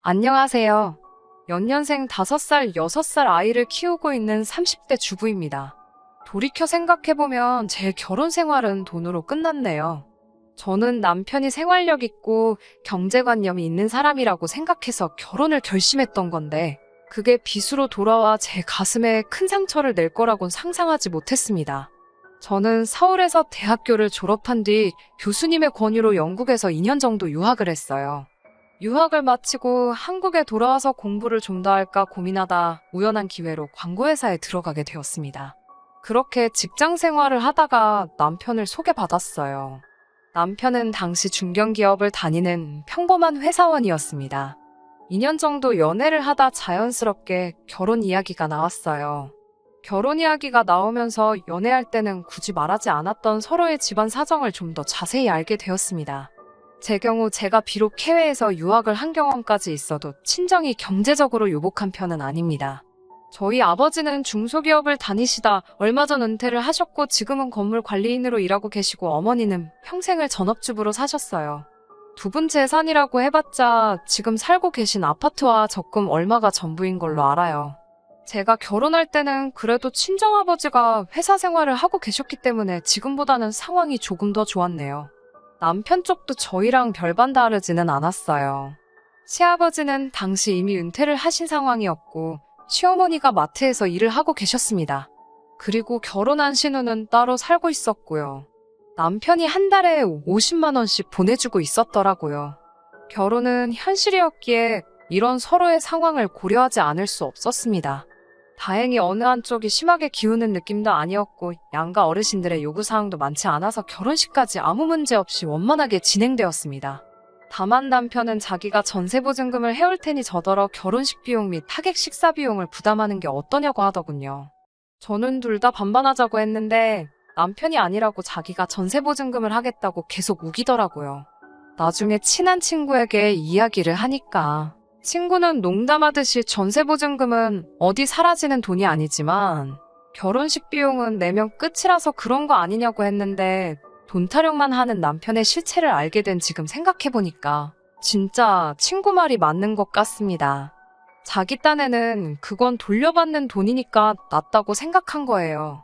안녕하세요. 연년생 5살, 6살 아이를 키우고 있는 30대 주부입니다. 돌이켜 생각해보면 제 결혼 생활은 돈으로 끝났네요. 저는 남편이 생활력 있고 경제관념이 있는 사람이라고 생각해서 결혼을 결심했던 건데, 그게 빚으로 돌아와 제 가슴에 큰 상처를 낼 거라곤 상상하지 못했습니다. 저는 서울에서 대학교를 졸업한 뒤 교수님의 권유로 영국에서 2년 정도 유학을 했어요. 유학을 마치고 한국에 돌아와서 공부를 좀 더 할까 고민하다 우연한 기회로 광고회사에 들어가게 되었습니다. 그렇게 직장 생활을 하다가 남편을 소개받았어요. 남편은 당시 중견기업을 다니는 평범한 회사원이었습니다. 2년 정도 연애를 하다 자연스럽게 결혼 이야기가 나왔어요. 결혼 이야기가 나오면서 연애할 때는 굳이 말하지 않았던 서로의 집안 사정을 좀 더 자세히 알게 되었습니다. 제 경우 제가 비록 해외에서 유학을 한 경험까지 있어도 친정이 경제적으로 요복한 편은 아닙니다. 저희 아버지는 중소기업을 다니시다 얼마 전 은퇴를 하셨고 지금은 건물 관리인으로 일하고 계시고, 어머니는 평생을 전업주부로 사셨어요. 두 분 재산이라고 해봤자 지금 살고 계신 아파트와 적금 얼마가 전부인 걸로 알아요. 제가 결혼할 때는 그래도 친정아버지가 회사 생활을 하고 계셨기 때문에 지금보다는 상황이 조금 더 좋았네요. 남편 쪽도 저희랑 별반 다르지는 않았어요. 시아버지는 당시 이미 은퇴를 하신 상황이었고, 시어머니가 마트에서 일을 하고 계셨습니다. 그리고 결혼한 신우는 따로 살고 있었고요. 남편이 한 달에 50만 원씩 보내주고 있었더라고요. 결혼은 현실이었기에 이런 서로의 상황을 고려하지 않을 수 없었습니다. 다행히 어느 한쪽이 심하게 기우는 느낌도 아니었고, 양가 어르신들의 요구사항도 많지 않아서 결혼식까지 아무 문제 없이 원만하게 진행되었습니다. 다만 남편은 자기가 전세보증금을 해올 테니 저더러 결혼식 비용 및 하객 식사 비용을 부담하는 게 어떠냐고 하더군요. 저는 둘 다 반반하자고 했는데 남편이 아니라고 자기가 전세보증금을 하겠다고 계속 우기더라고요. 나중에 친한 친구에게 이야기를 하니까, 친구는 농담하듯이 전세보증금은 어디 사라지는 돈이 아니지만 결혼식 비용은 내면 끝이라서 그런 거 아니냐고 했는데, 돈 타령만 하는 남편의 실체를 알게 된 지금 생각해보니까 진짜 친구 말이 맞는 것 같습니다. 자기 딴에는 그건 돌려받는 돈이니까 낫다고 생각한 거예요.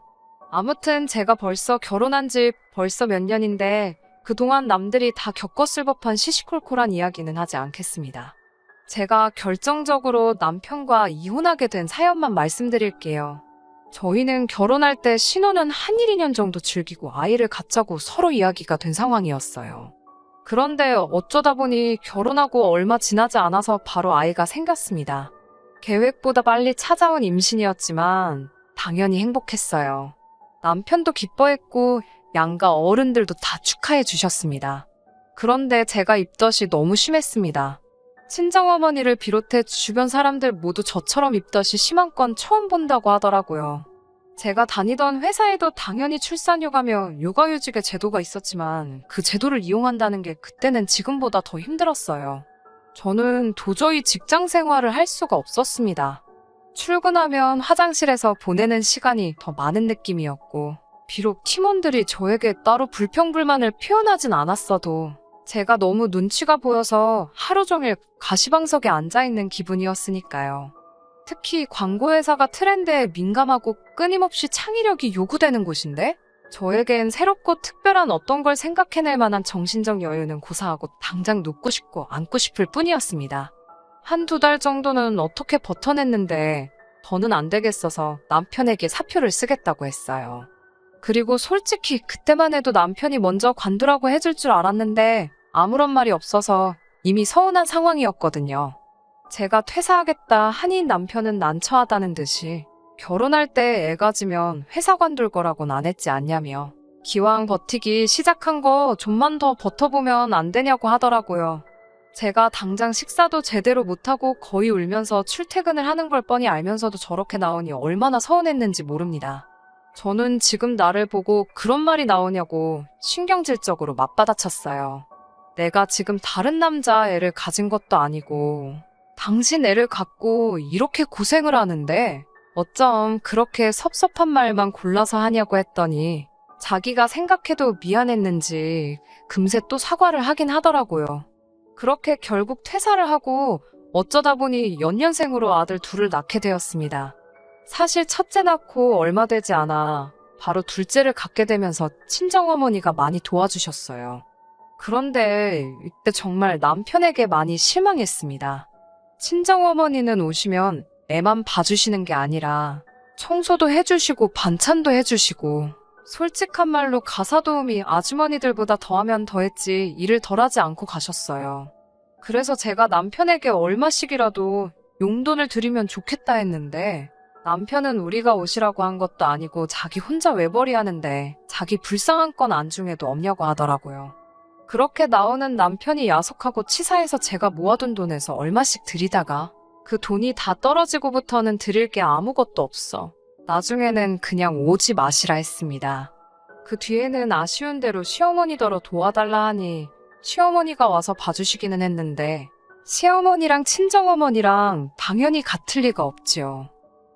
아무튼 제가 벌써 결혼한 지 벌써 몇 년인데 그동안 남들이 다 겪었을 법한 시시콜콜한 이야기는 하지 않겠습니다. 제가 결정적으로 남편과 이혼하게 된 사연만 말씀드릴게요. 저희는 결혼할 때 신혼은 한 1, 2년 정도 즐기고 아이를 갖자고 서로 이야기가 된 상황이었어요. 그런데 어쩌다 보니 결혼하고 얼마 지나지 않아서 바로 아이가 생겼습니다. 계획보다 빨리 찾아온 임신이었지만 당연히 행복했어요. 남편도 기뻐했고 양가 어른들도 다 축하해 주셨습니다. 그런데 제가 입덧이 너무 심했습니다. 친정어머니를 비롯해 주변 사람들 모두 저처럼 입덧이 심한 건 처음 본다고 하더라고요. 제가 다니던 회사에도 당연히 출산휴가며 육아휴직의 제도가 있었지만 그 제도를 이용한다는 게 그때는 지금보다 더 힘들었어요. 저는 도저히 직장 생활을 할 수가 없었습니다. 출근하면 화장실에서 보내는 시간이 더 많은 느낌이었고, 비록 팀원들이 저에게 따로 불평불만을 표현하진 않았어도 제가 너무 눈치가 보여서 하루 종일 가시방석에 앉아있는 기분이었으니까요. 특히 광고회사가 트렌드에 민감하고 끊임없이 창의력이 요구되는 곳인데, 저에겐 새롭고 특별한 어떤 걸 생각해낼 만한 정신적 여유는 고사하고 당장 눕고 싶고 앉고 싶을 뿐이었습니다. 한두 달 정도는 어떻게 버텨냈는데 더는 안 되겠어서 남편에게 사표를 쓰겠다고 했어요. 그리고 솔직히 그때만 해도 남편이 먼저 관두라고 해줄 줄 알았는데 아무런 말이 없어서 이미 서운한 상황이었거든요. 제가 퇴사하겠다 하니 남편은 난처하다는 듯이 결혼할 때 애 가지면 회사 관둘 거라고는 안 했지 않냐며, 기왕 버티기 시작한 거 좀만 더 버텨보면 안 되냐고 하더라고요. 제가 당장 식사도 제대로 못하고 거의 울면서 출퇴근을 하는 걸 뻔히 알면서도 저렇게 나오니 얼마나 서운했는지 모릅니다. 저는 지금 나를 보고 그런 말이 나오냐고 신경질적으로 맞받아쳤어요. 내가 지금 다른 남자 애를 가진 것도 아니고 당신 애를 갖고 이렇게 고생을 하는데 어쩜 그렇게 섭섭한 말만 골라서 하냐고 했더니 자기가 생각해도 미안했는지 금세 또 사과를 하긴 하더라고요. 그렇게 결국 퇴사를 하고 어쩌다 보니 연년생으로 아들 둘을 낳게 되었습니다. 사실 첫째 낳고 얼마 되지 않아 바로 둘째를 갖게 되면서 친정어머니가 많이 도와주셨어요. 그런데 이때 정말 남편에게 많이 실망했습니다. 친정어머니는 오시면 애만 봐주시는 게 아니라 청소도 해주시고 반찬도 해주시고 솔직한 말로 가사도우미 아주머니들보다 더하면 더했지 일을 덜하지 않고 가셨어요. 그래서 제가 남편에게 얼마씩이라도 용돈을 드리면 좋겠다 했는데 남편은 우리가 오시라고 한 것도 아니고 자기 혼자 외벌이 하는데 자기 불쌍한 건 안중에도 없냐고 하더라고요. 그렇게 나오는 남편이 야속하고 치사해서 제가 모아둔 돈에서 얼마씩 드리다가 그 돈이 다 떨어지고부터는 드릴 게 아무것도 없어. 나중에는 그냥 오지 마시라 했습니다. 그 뒤에는 아쉬운 대로 시어머니더러 도와달라 하니 시어머니가 와서 봐주시기는 했는데 시어머니랑 친정어머니랑 당연히 같을 리가 없지요.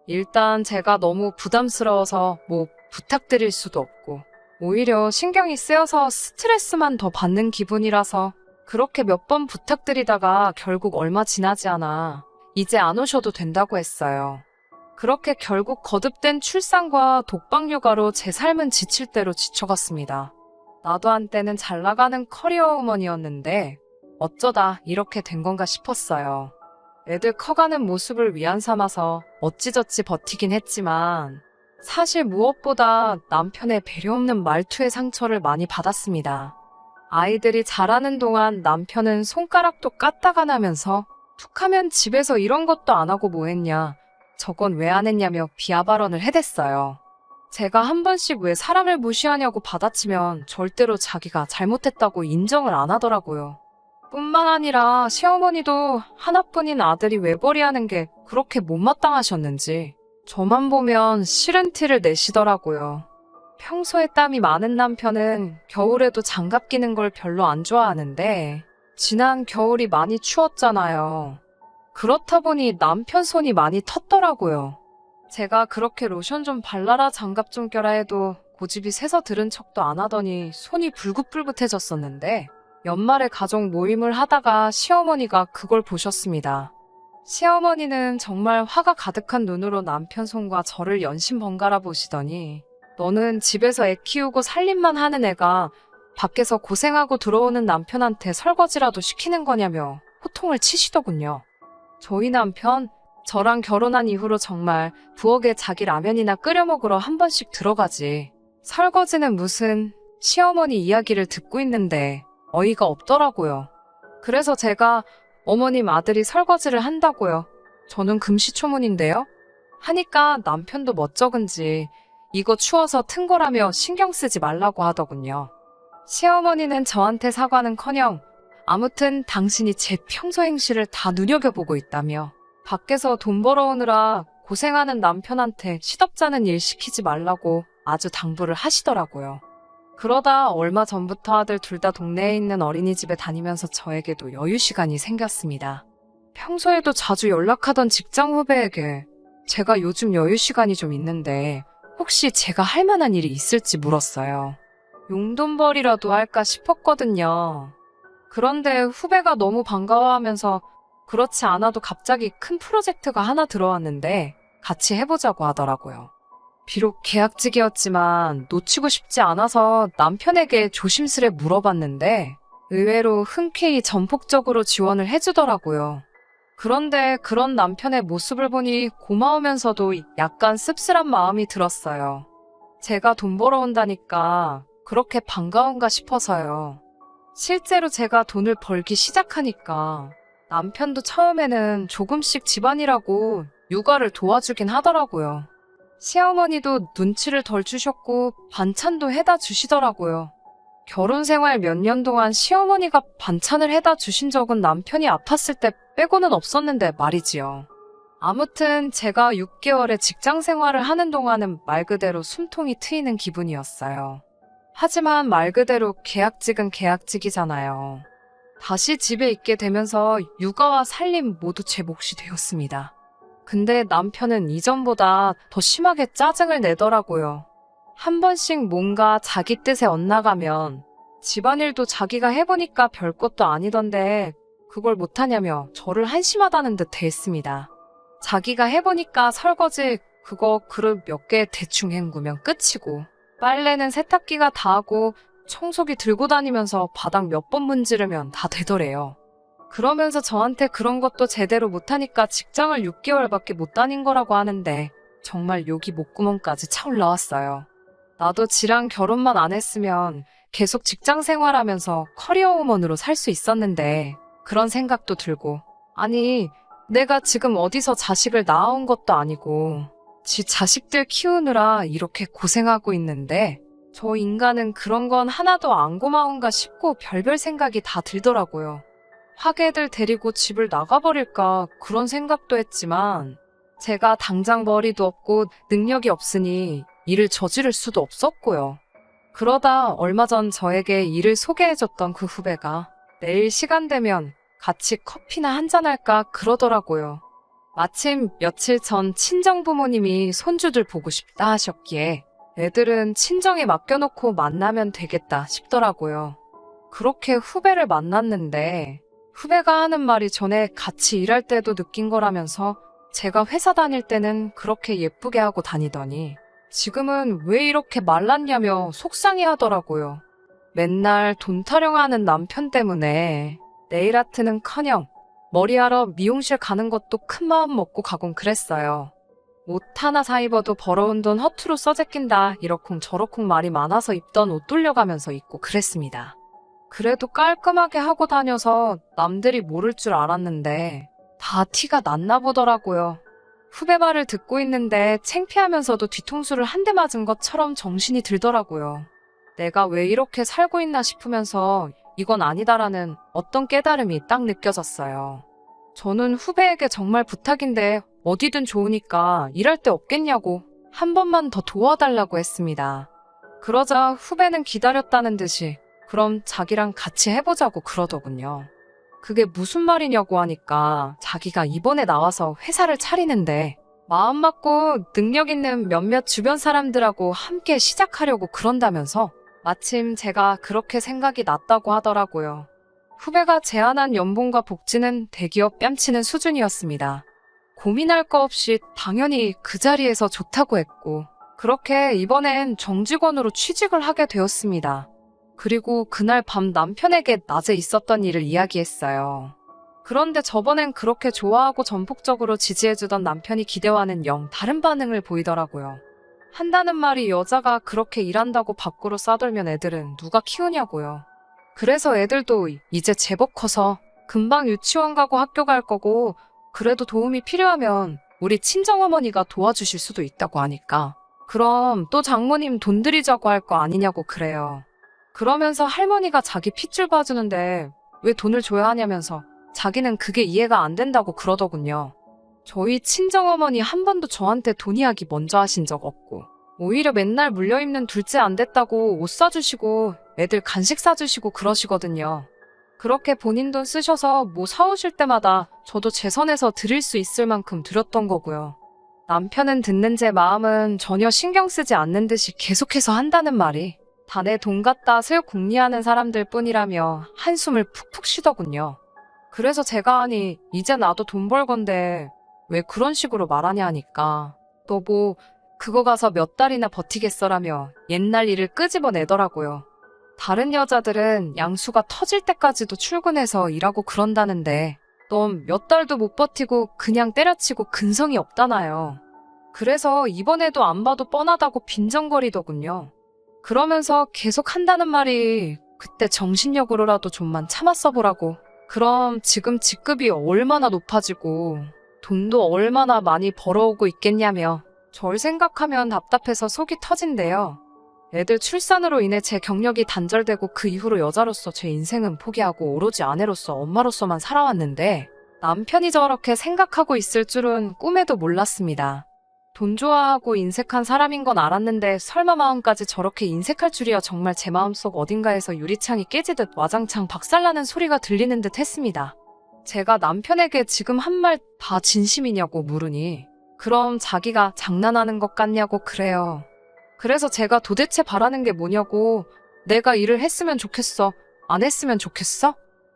일단 제가 너무 부담스러워서 뭐 부탁드릴 수도 없고 오히려 신경이 쓰여서 스트레스만 더 받는 기분이라서 그렇게 몇 번 부탁드리다가 결국 얼마 지나지 않아 이제 안 오셔도 된다고 했어요. 그렇게 결국 거듭된 출산과 독박육아로 제 삶은 지칠 대로 지쳐갔습니다. 나도 한때는 잘 나가는 커리어 우먼이었는데 어쩌다 이렇게 된 건가 싶었어요. 애들 커가는 모습을 위안 삼아서 어찌저찌 버티긴 했지만 사실 무엇보다 남편의 배려 없는 말투에 상처를 많이 받았습니다. 아이들이 자라는 동안 남편은 손가락도 까딱 안 하면서 툭하면 집에서 이런 것도 안 하고 뭐 했냐, 저건 왜 안 했냐며 비하 발언을 해댔어요. 제가 한 번씩 왜 사람을 무시하냐고 받아치면 절대로 자기가 잘못했다고 인정을 안 하더라고요. 뿐만 아니라 시어머니도 하나뿐인 아들이 외벌이 하는 게 그렇게 못마땅하셨는지 저만 보면 싫은 티를 내시더라고요. 평소에 땀이 많은 남편은 겨울에도 장갑 끼는 걸 별로 안 좋아하는데 지난 겨울이 많이 추웠잖아요. 그렇다 보니 남편 손이 많이 텄더라고요. 제가 그렇게 로션 좀 발라라 장갑 좀 껴라 해도 고집이 세서 들은 척도 안 하더니 손이 불긋불긋해졌었는데 연말에 가족 모임을 하다가 시어머니가 그걸 보셨습니다. 시어머니는 정말 화가 가득한 눈으로 남편 손과 저를 연신 번갈아 보시더니 너는 집에서 애 키우고 살림만 하는 애가 밖에서 고생하고 들어오는 남편한테 설거지라도 시키는 거냐며 호통을 치시더군요. 저희 남편, 저랑 결혼한 이후로 정말 부엌에 자기 라면이나 끓여 먹으러 한 번씩 들어가지. 설거지는 무슨 시어머니 이야기를 듣고 있는데 어이가 없더라고요. 그래서 제가 어머님 아들이 설거지를 한다고요. 저는 금시초문인데요. 하니까 남편도 멋쩍은지 이거 추워서 튼 거라며 신경 쓰지 말라고 하더군요. 시어머니는 저한테 사과는커녕 아무튼 당신이 제 평소 행실을 다 눈여겨보고 있다며 밖에서 돈 벌어오느라 고생하는 남편한테 시덥잖은 일 시키지 말라고 아주 당부를 하시더라고요. 그러다 얼마 전부터 아들 둘 다 동네에 있는 어린이집에 다니면서 저에게도 여유 시간이 생겼습니다. 평소에도 자주 연락하던 직장 후배에게 제가 요즘 여유 시간이 좀 있는데 혹시 제가 할 만한 일이 있을지 물었어요. 용돈벌이라도 할까 싶었거든요. 그런데 후배가 너무 반가워하면서 그렇지 않아도 갑자기 큰 프로젝트가 하나 들어왔는데 같이 해보자고 하더라고요. 비록 계약직이었지만 놓치고 싶지 않아서 남편에게 조심스레 물어봤는데 의외로 흔쾌히 전폭적으로 지원을 해주더라고요. 그런데 그런 남편의 모습을 보니 고마우면서도 약간 씁쓸한 마음이 들었어요. 제가 돈 벌어온다니까 그렇게 반가운가 싶어서요. 실제로 제가 돈을 벌기 시작하니까 남편도 처음에는 조금씩 집안일하고 육아를 도와주긴 하더라고요. 시어머니도 눈치를 덜 주셨고 반찬도 해다 주시더라고요. 결혼 생활 몇 년 동안 시어머니가 반찬을 해다 주신 적은 남편이 아팠을 때 빼고는 없었는데 말이지요. 아무튼 제가 6개월의 직장 생활을 하는 동안은 말 그대로 숨통이 트이는 기분이었어요. 하지만 말 그대로 계약직은 계약직이잖아요. 다시 집에 있게 되면서 육아와 살림 모두 제 몫이 되었습니다. 근데 남편은 이전보다 더 심하게 짜증을 내더라고요. 한 번씩 뭔가 자기 뜻에 엇나가면 집안일도 자기가 해보니까 별것도 아니던데 그걸 못하냐며 저를 한심하다는 듯 대했습니다. 자기가 해보니까 설거지 그거 그릇 몇 개 대충 헹구면 끝이고 빨래는 세탁기가 다 하고 청소기 들고 다니면서 바닥 몇 번 문지르면 다 되더래요. 그러면서 저한테 그런 것도 제대로 못하니까 직장을 6개월밖에 못 다닌 거라고 하는데 정말 욕이 목구멍까지 차올라왔어요. 나도 지랑 결혼만 안 했으면 계속 직장 생활하면서 커리어우먼으로 살 수 있었는데 그런 생각도 들고 아니 내가 지금 어디서 자식을 낳아온 것도 아니고 지 자식들 키우느라 이렇게 고생하고 있는데 저 인간은 그런 건 하나도 안 고마운가 싶고 별별 생각이 다 들더라고요. 확 애들 데리고 집을 나가버릴까 그런 생각도 했지만 제가 당장 머리도 없고 능력이 없으니 일을 저지를 수도 없었고요. 그러다 얼마 전 저에게 일을 소개해줬던 그 후배가 내일 시간 되면 같이 커피나 한잔할까 그러더라고요. 마침 며칠 전 친정부모님이 손주들 보고 싶다 하셨기에 애들은 친정에 맡겨놓고 만나면 되겠다 싶더라고요. 그렇게 후배를 만났는데 후배가 하는 말이 전에 같이 일할 때도 느낀 거라면서 제가 회사 다닐 때는 그렇게 예쁘게 하고 다니더니 지금은 왜 이렇게 말랐냐며 속상해 하더라고요. 맨날 돈 타령하는 남편 때문에 네일아트는커녕 머리하러 미용실 가는 것도 큰 마음 먹고 가곤 그랬어요. 옷 하나 사 입어도 벌어온 돈 허투루 써제낀다 이러쿵 저러쿵 말이 많아서 입던 옷 돌려가면서 입고 그랬습니다. 그래도 깔끔하게 하고 다녀서 남들이 모를 줄 알았는데 다 티가 났나 보더라고요. 후배 말을 듣고 있는데 창피하면서도 뒤통수를 한 대 맞은 것처럼 정신이 들더라고요. 내가 왜 이렇게 살고 있나 싶으면서 이건 아니다라는 어떤 깨달음이 딱 느껴졌어요. 저는 후배에게 정말 부탁인데 어디든 좋으니까 일할 데 없겠냐고 한 번만 더 도와달라고 했습니다. 그러자 후배는 기다렸다는 듯이 그럼 자기랑 같이 해보자고 그러더군요. 그게 무슨 말이냐고 하니까 자기가 이번에 나와서 회사를 차리는데 마음 맞고 능력 있는 몇몇 주변 사람들하고 함께 시작하려고 그런다면서 마침 제가 그렇게 생각이 났다고 하더라고요. 후배가 제안한 연봉과 복지는 대기업 뺨치는 수준이었습니다. 고민할 거 없이 당연히 그 자리에서 좋다고 했고 그렇게 이번엔 정직원으로 취직을 하게 되었습니다. 그리고 그날 밤 남편에게 낮에 있었던 일을 이야기했어요. 그런데 저번엔 그렇게 좋아하고 전폭적으로 지지해주던 남편이 기대와는 영 다른 반응을 보이더라고요. 한다는 말이 여자가 그렇게 일한다고 밖으로 싸돌면 애들은 누가 키우냐고요. 그래서 애들도 이제 제법 커서 금방 유치원 가고 학교 갈 거고 그래도 도움이 필요하면 우리 친정어머니가 도와주실 수도 있다고 하니까 그럼 또 장모님 돈 들이자고 할 거 아니냐고 그래요. 그러면서 할머니가 자기 핏줄 봐주는데 왜 돈을 줘야 하냐면서 자기는 그게 이해가 안 된다고 그러더군요. 저희 친정어머니 한 번도 저한테 돈 이야기 먼저 하신 적 없고 오히려 맨날 물려입는 둘째 안 됐다고 옷 사주시고 애들 간식 사주시고 그러시거든요. 그렇게 본인 돈 쓰셔서 뭐 사오실 때마다 저도 제 선에서 드릴 수 있을 만큼 드렸던 거고요. 남편은 듣는 제 마음은 전혀 신경 쓰지 않는 듯이 계속해서 한다는 말이 다 내 돈 갖다 슬 궁리하는 사람들 뿐이라며 한숨을 푹푹 쉬더군요. 그래서 제가 아니 이제 나도 돈 벌 건데 왜 그런 식으로 말하냐 하니까 너 뭐 그거 가서 몇 달이나 버티겠어라며 옛날 일을 끄집어내더라고요. 다른 여자들은 양수가 터질 때까지도 출근해서 일하고 그런다는데 넌 몇 달도 못 버티고 그냥 때려치고 근성이 없다나요. 그래서 이번에도 안 봐도 뻔하다고 빈정거리더군요. 그러면서 계속 한다는 말이 그때 정신력으로라도 좀만 참았어 보라고. 그럼 지금 직급이 얼마나 높아지고 돈도 얼마나 많이 벌어오고 있겠냐며 절 생각하면 답답해서 속이 터진대요. 애들 출산으로 인해 제 경력이 단절되고 그 이후로 여자로서 제 인생은 포기하고 오로지 아내로서 엄마로서만 살아왔는데 남편이 저렇게 생각하고 있을 줄은 꿈에도 몰랐습니다. 돈 좋아하고 인색한 사람인 건 알았는데 설마 마음까지 저렇게 인색할 줄이야. 정말 제 마음속 어딘가에서 유리창이 깨지듯 와장창 박살나는 소리가 들리는 듯 했습니다. 제가 남편에게 지금 한 말 다 진심이냐고 물으니 그럼 자기가 장난하는 것 같냐고 그래요. 그래서 제가 도대체 바라는 게 뭐냐고 내가 일을 했으면 좋겠어? 안 했으면 좋겠어?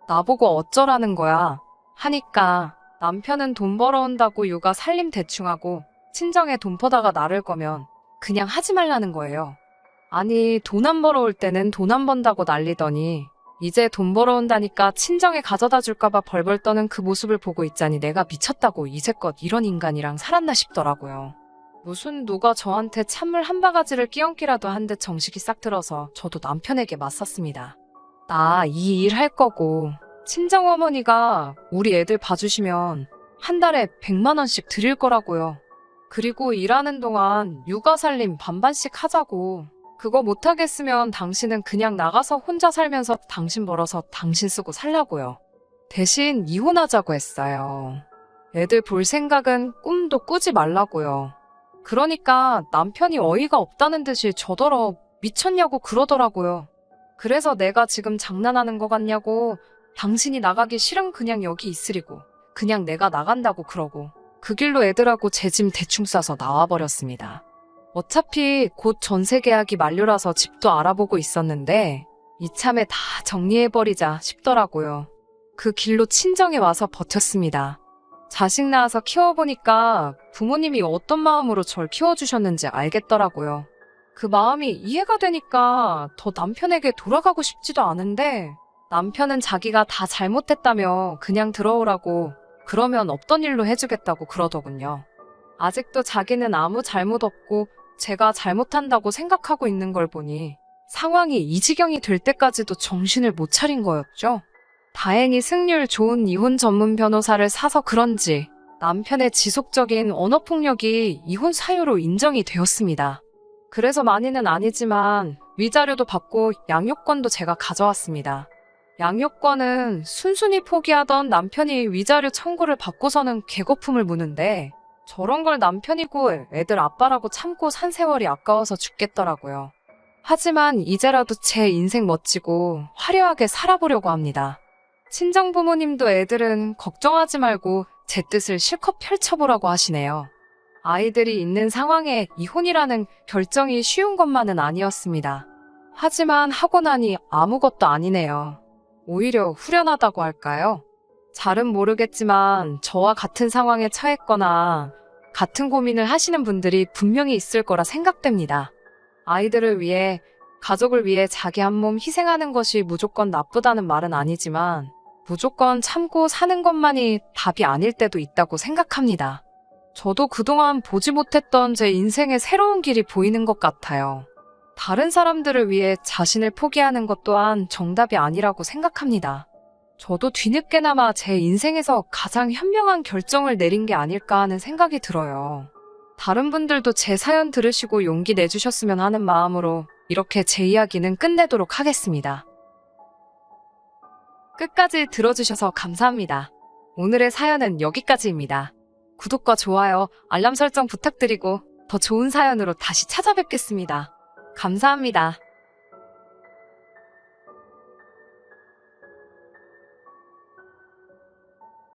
나보고 어쩌라는 거야 하니까 남편은 돈 벌어온다고 육아 살림 대충하고 친정에 돈 퍼다가 나를 거면 그냥 하지 말라는 거예요. 아니, 돈 안 벌어올 때는 돈 안 번다고 난리더니 이제 돈 벌어온다니까 친정에 가져다 줄까봐 벌벌 떠는 그 모습을 보고 있자니 내가 미쳤다고 이제껏 이런 인간이랑 살았나 싶더라고요. 무슨 누가 저한테 찬물 한 바가지를 끼얹기라도 한 듯 정식이 싹 들어서 저도 남편에게 맞섰습니다. 나 이 일 할 거고 친정어머니가 우리 애들 봐주시면 한 달에 100만 원씩 드릴 거라고요. 그리고 일하는 동안 육아살림 반반씩 하자고. 그거 못하겠으면 당신은 그냥 나가서 혼자 살면서 당신 벌어서 당신 쓰고 살라고요. 대신 이혼하자고 했어요. 애들 볼 생각은 꿈도 꾸지 말라고요. 그러니까 남편이 어이가 없다는 듯이 저더러 미쳤냐고 그러더라고요. 그래서 내가 지금 장난하는 거 같냐고, 당신이 나가기 싫으면 그냥 여기 있으리고 그냥 내가 나간다고 그러고 그 길로 애들하고 제 짐 대충 싸서 나와버렸습니다. 어차피 곧 전세 계약이 만료라서 집도 알아보고 있었는데 이참에 다 정리해버리자 싶더라고요. 그 길로 친정에 와서 버텼습니다. 자식 낳아서 키워보니까 부모님이 어떤 마음으로 절 키워주셨는지 알겠더라고요. 그 마음이 이해가 되니까 더 남편에게 돌아가고 싶지도 않은데 남편은 자기가 다 잘못했다며 그냥 들어오라고, 그러면 없던 일로 해주겠다고 그러더군요. 아직도 자기는 아무 잘못 없고 제가 잘못한다고 생각하고 있는 걸 보니 상황이 이 지경이 될 때까지도 정신을 못 차린 거였죠. 다행히 승률 좋은 이혼 전문 변호사를 사서 그런지 남편의 지속적인 언어폭력이 이혼 사유로 인정이 되었습니다. 그래서 많이는 아니지만 위자료도 받고 양육권도 제가 가져왔습니다. 양육권은 순순히 포기하던 남편이 위자료 청구를 받고서는 개거품을 무는데 저런 걸 남편이고 애들 아빠라고 참고 산 세월이 아까워서 죽겠더라고요. 하지만 이제라도 제 인생 멋지고 화려하게 살아보려고 합니다. 친정 부모님도 애들은 걱정하지 말고 제 뜻을 실컷 펼쳐보라고 하시네요. 아이들이 있는 상황에 이혼이라는 결정이 쉬운 것만은 아니었습니다. 하지만 하고 나니 아무것도 아니네요. 오히려 후련하다고 할까요? 잘은 모르겠지만 저와 같은 상황에 처했거나 같은 고민을 하시는 분들이 분명히 있을 거라 생각됩니다. 아이들을 위해, 가족을 위해 자기 한 몸 희생하는 것이 무조건 나쁘다는 말은 아니지만 무조건 참고 사는 것만이 답이 아닐 때도 있다고 생각합니다. 저도 그동안 보지 못했던 제 인생의 새로운 길이 보이는 것 같아요. 다른 사람들을 위해 자신을 포기하는 것 또한 정답이 아니라고 생각합니다. 저도 뒤늦게나마 제 인생에서 가장 현명한 결정을 내린 게 아닐까 하는 생각이 들어요. 다른 분들도 제 사연 들으시고 용기 내주셨으면 하는 마음으로 이렇게 제 이야기는 끝내도록 하겠습니다. 끝까지 들어주셔서 감사합니다. 오늘의 사연은 여기까지입니다. 구독과 좋아요, 알람 설정 부탁드리고 더 좋은 사연으로 다시 찾아뵙겠습니다. 감사합니다.